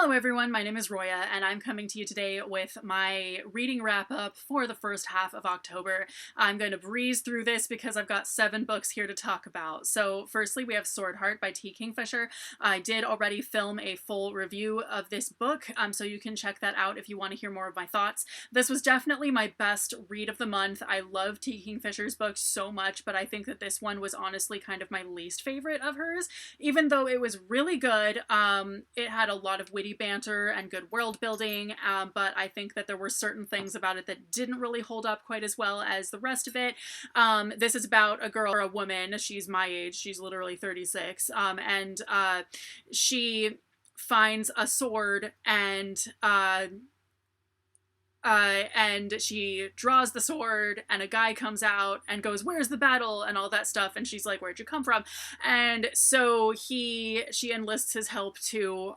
Hello everyone, my name is Roya, and I'm coming to you today with my reading wrap-up for the first half of October. I'm going to breeze through this because I've got 7 books here to talk about. So firstly, we have Sword Heart by T. Kingfisher. I did already film a full review of this book, so you can check that out if you want to hear more of my thoughts. This was definitely my best read of the month. I love T. Kingfisher's books so much, but I think that this one was honestly kind of my least favorite of hers. Even though it was really good, it had a lot of witty banter and good world building, but I think that there were certain things about it that didn't really hold up quite as well as the rest of it. This is about a girl, or a woman, she's my age, she's literally 36, and she finds a sword and she draws the sword, and a guy comes out and goes, "Where's the battle?" and all that stuff, and she's like, "Where'd you come from?" And so she enlists his help to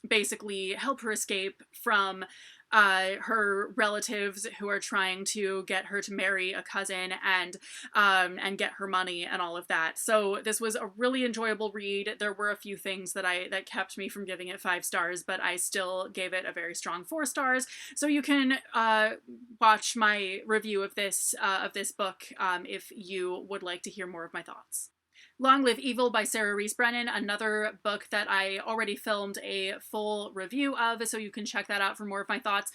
basically help her escape from her relatives who are trying to get her to marry a cousin and get her money and all of that. So this was a really enjoyable read. There were a few things that kept me from giving it 5 stars, but I still gave it a very strong 4 stars. So you can watch my review of this book if you would like to hear more of my thoughts. Long Live Evil by Sarah Rees Brennan, another book that I already filmed a full review of, so you can check that out for more of my thoughts.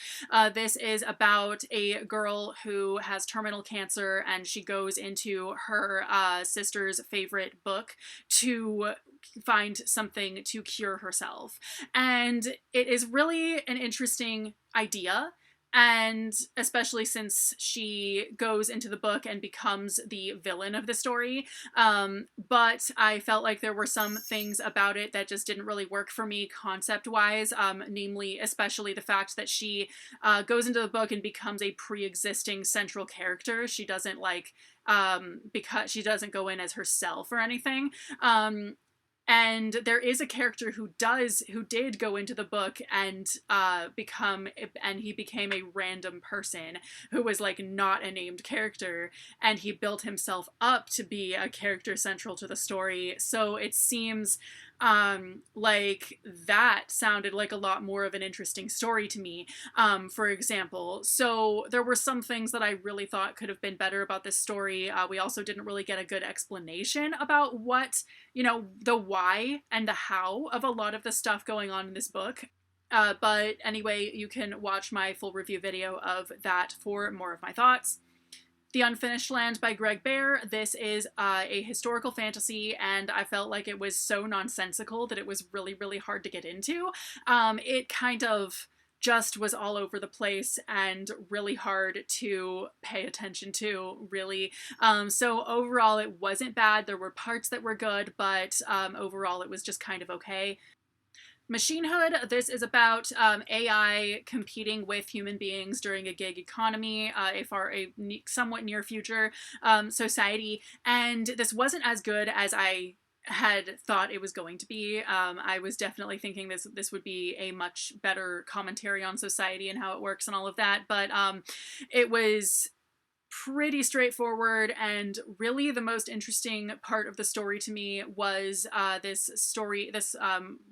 This is about a girl who has terminal cancer, and she goes into her sister's favorite book to find something to cure herself. And it is really an interesting idea. And especially since she goes into the book and becomes the villain of the story. But I felt like there were some things about it that just didn't really work for me concept-wise, namely especially the fact that she goes into the book and becomes a pre-existing central character. She doesn't because she doesn't go in as herself or anything. And there is a character who did go into the book and he became a random person who was like not a named character, and he built himself up to be a character central to the story. So it seems like that sounded like a lot more of an interesting story to me, for example. So there were some things that I really thought could have been better about this story. We also didn't really get a good explanation about what, the why and the how of a lot of the stuff going on in this book. But anyway, you can watch my full review video of that for more of my thoughts. The Unfinished Land by Greg Bear. This is a historical fantasy, and I felt like it was so nonsensical that it was really, really hard to get into. It kind of just was all over the place and really hard to pay attention to, really. So overall, it wasn't bad. There were parts that were good, but overall, it was just kind of okay. Machinehood. This is about AI competing with human beings during a gig economy, a somewhat near future society, and this wasn't as good as I had thought it was going to be. I was definitely thinking this would be a much better commentary on society and how it works and all of that, but it was pretty straightforward, and really the most interesting part of the story to me was this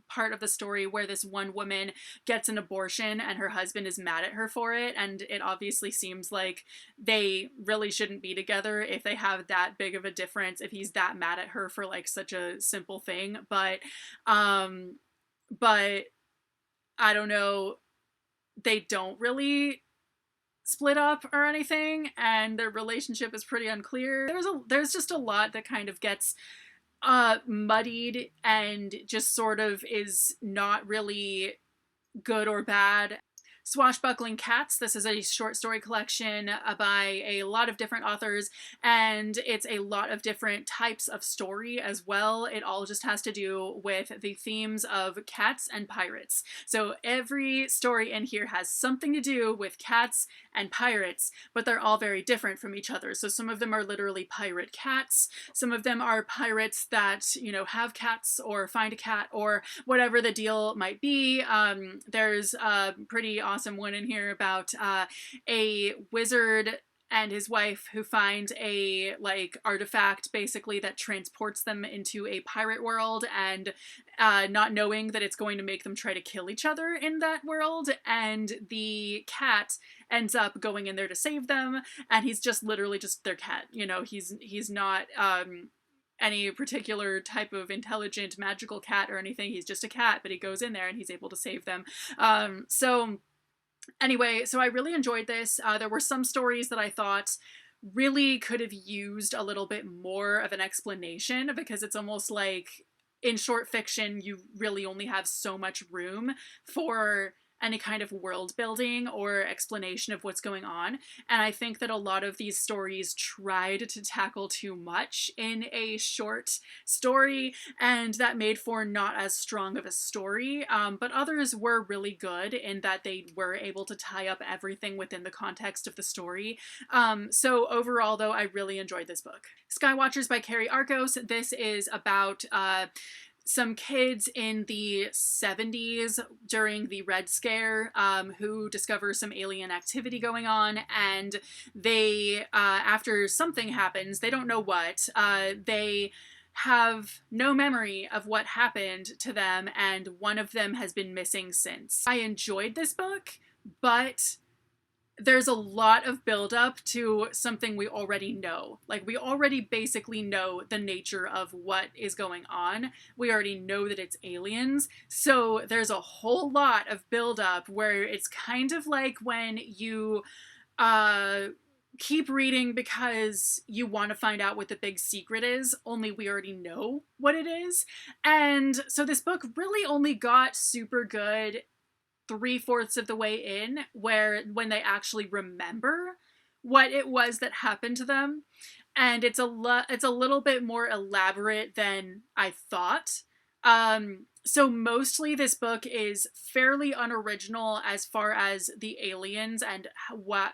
part of the story where this one woman gets an abortion and her husband is mad at her for it, and it obviously seems like they really shouldn't be together if they have that big of a difference, if he's that mad at her for like such a simple thing. But I don't know, they don't really split up or anything, and their relationship is pretty unclear. There's just a lot that kind of gets muddied and just sort of is not really good or bad. Swashbuckling Cats. This is a short story collection by a lot of different authors, and it's a lot of different types of story as well. It all just has to do with the themes of cats and pirates. So every story in here has something to do with cats and pirates, but they're all very different from each other. So some of them are literally pirate cats. Some of them are pirates that, have cats or find a cat or whatever the deal might be. There's a pretty awesome one in here about a wizard and his wife, who find a like artifact basically that transports them into a pirate world, and not knowing that it's going to make them try to kill each other in that world. And the cat ends up going in there to save them, and he's just literally just their cat. You know, he's not any particular type of intelligent magical cat or anything. He's just a cat, but he goes in there and he's able to save them. So anyway, so I really enjoyed this. There were some stories that I thought really could have used a little bit more of an explanation, because it's almost like in short fiction, you really only have so much room for any kind of world building or explanation of what's going on. And I think that a lot of these stories tried to tackle too much in a short story, and that made for not as strong of a story. But others were really good in that they were able to tie up everything within the context of the story. So overall, though, I really enjoyed this book. Skywatchers by Carrie Arcos. This is about some kids in the 70s during the Red Scare who discover some alien activity going on, and they, after something happens, they don't know what, they have no memory of what happened to them, and one of them has been missing since. I enjoyed this book, but there's a lot of buildup to something we already know. Like, we already basically know the nature of what is going on. We already know that it's aliens. So there's a whole lot of buildup where it's kind of like when you keep reading because you want to find out what the big secret is, only we already know what it is. And so this book really only got super good 3/4 of the way in, when they actually remember what it was that happened to them, and it's a little bit more elaborate than I thought. So mostly this book is fairly unoriginal as far as the aliens and what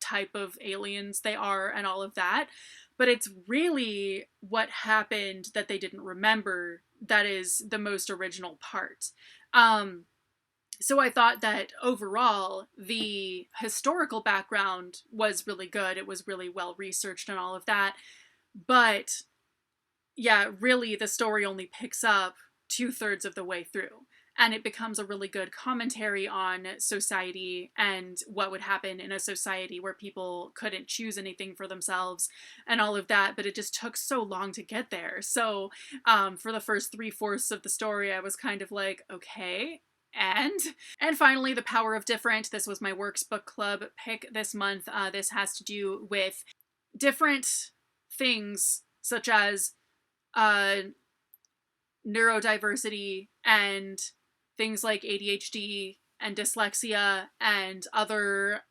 type of aliens they are and all of that, but it's really what happened that they didn't remember that is the most original part. So I thought that overall, the historical background was really good. It was really well researched and all of that. But yeah, really the story only picks up 2/3 of the way through. And it becomes a really good commentary on society and what would happen in a society where people couldn't choose anything for themselves and all of that. But it just took so long to get there. So for the first 3/4 of the story, I was kind of like, okay. And finally, The Power of Different. This was my Works Book Club pick this month. This has to do with different things such as neurodiversity and things like ADHD and dyslexia and other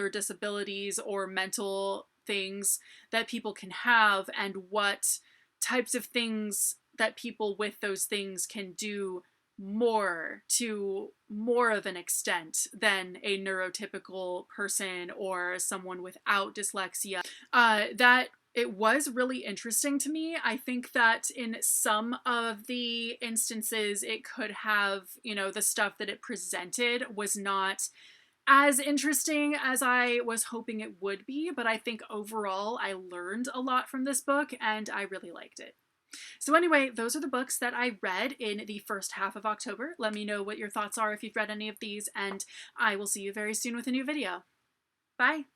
disabilities or mental things that people can have, and what types of things that people with those things can do to more of an extent than a neurotypical person or someone without dyslexia. That it was really interesting to me. I think that in some of the instances it could have, the stuff that it presented was not as interesting as I was hoping it would be, but I think overall I learned a lot from this book and I really liked it. So anyway, those are the books that I read in the first half of October. Let me know what your thoughts are if you've read any of these, and I will see you very soon with a new video. Bye!